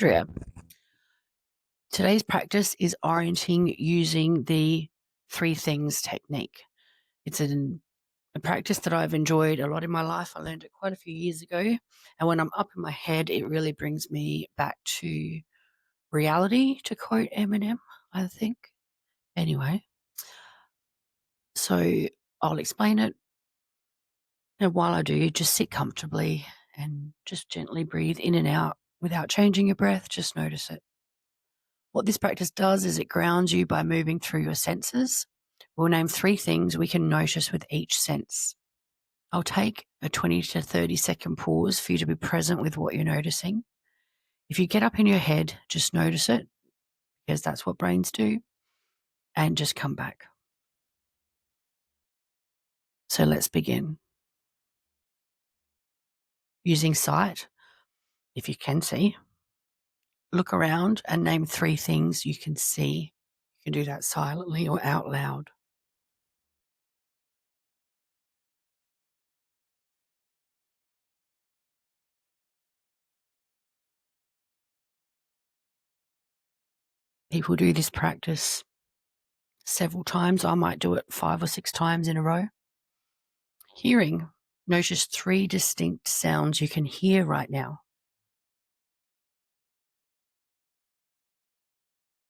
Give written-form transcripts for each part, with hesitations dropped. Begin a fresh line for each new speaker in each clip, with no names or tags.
Andrea. Today's practice is orienting using the 3 things technique. It's a practice that I've enjoyed a lot in my life. I learned it quite a few years ago. And when I'm up in my head, it really brings me back to reality, to quote Eminem, I think. Anyway, so I'll explain it. And while I do, just sit comfortably and just gently breathe in and out without changing your breath. Just notice it. What this practice does is it grounds you by moving through your senses. We'll name 3 things we can notice with each sense. I'll take a 20 to 30-second pause for you to be present with what you're noticing. If you get up in your head, just notice it, because that's what brains do, and just come back. So let's begin. Using sight, if you can see, look around and name 3 things you can see. You can do that silently or out loud. People do this practice several times. I might do it 5 or 6 times in a row. Hearing, notice 3 distinct sounds you can hear right now.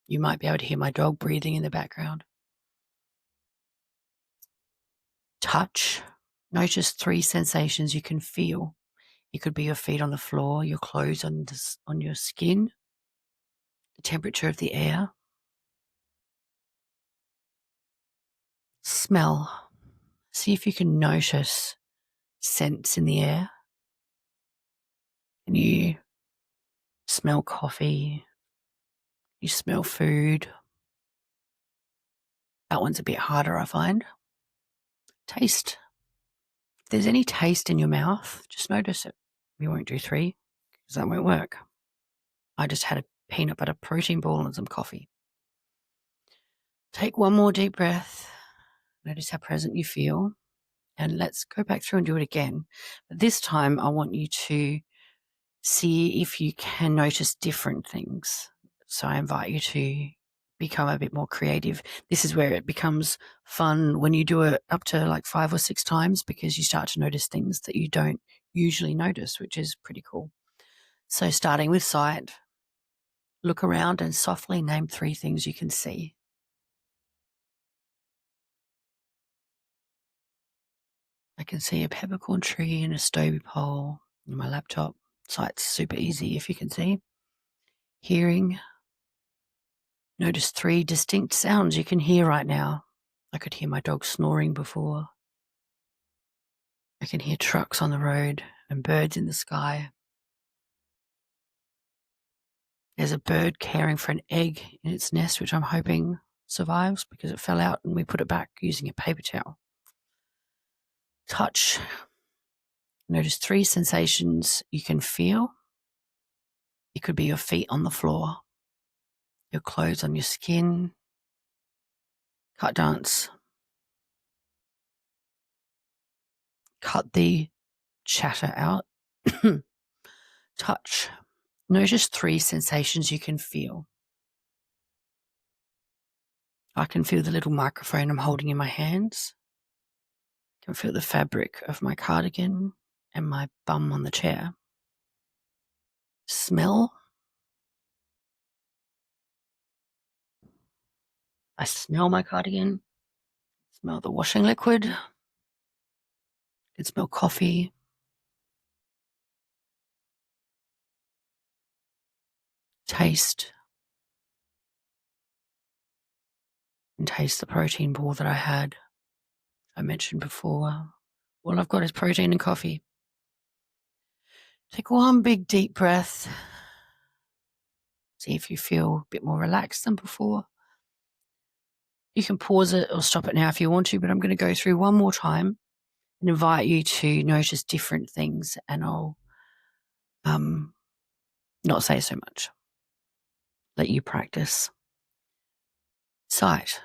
You might be able to hear my dog breathing in the background. Touch, notice 3 sensations you can feel. It could be your feet on the floor, your clothes on your skin, the temperature of the air. Smell, see if you can notice scents in the air. Can you smell coffee? You smell food? That one's a bit harder, I find. Taste. If there's any taste in your mouth, just notice it. We won't do 3 because that won't work. I just had a peanut butter protein ball and some coffee. Take one more deep breath. Notice how present you feel. And let's go back through and do it again. But this time I want you to see if you can notice different things. So I invite you to become a bit more creative. This is where it becomes fun when you do it up to like 5 or 6 times, because you start to notice things that you don't usually notice, which is pretty cool. So starting with sight, look around and softly name 3 things you can see. I can see a peppercorn tree and a stogie pole in my laptop. Sight's super easy if you can see. Hearing, notice 3 distinct sounds you can hear right now. I could hear my dog snoring before. I can hear trucks on the road and birds in the sky. There's a bird caring for an egg in its nest, which I'm hoping survives because it fell out and we put it back using a paper towel. Touch. Notice 3 sensations you can feel. It could be your feet on the floor, your clothes on your skin. Cut dance. Cut the chatter out. Touch. Notice 3 sensations you can feel. I can feel the little microphone I'm holding in my hands. I can feel the fabric of my cardigan and my bum on the chair. Smell. I smell my cardigan. Smell the washing liquid. I can smell coffee. Taste. And taste the protein ball that I had. I mentioned before. All I've got is protein and coffee. Take one big deep breath. See if you feel a bit more relaxed than before. You can pause it or stop it now if you want to, but I'm going to go through one more time and invite you to notice different things, and I'll not say so much. Let you practice. Sight.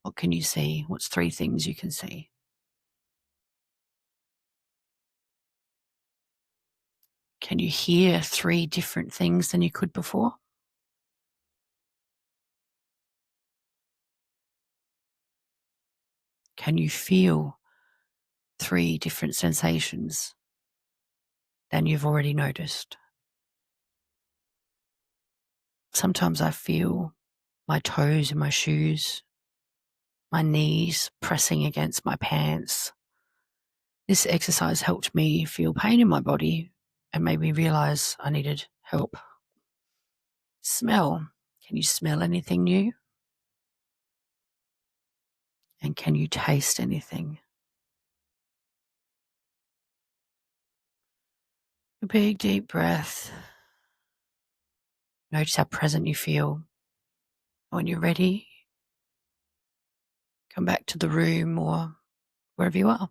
What can you see? What's 3 things you can see? Can you hear 3 different things than you could before? Can you feel 3 different sensations than you've already noticed? Sometimes I feel my toes in my shoes, my knees pressing against my pants. This exercise helped me feel pain in my body and made me realize I needed help. Smell. Can you smell anything new? And can you taste anything? A big deep breath. Notice how present you feel. When you're ready, come back to the room or wherever you are.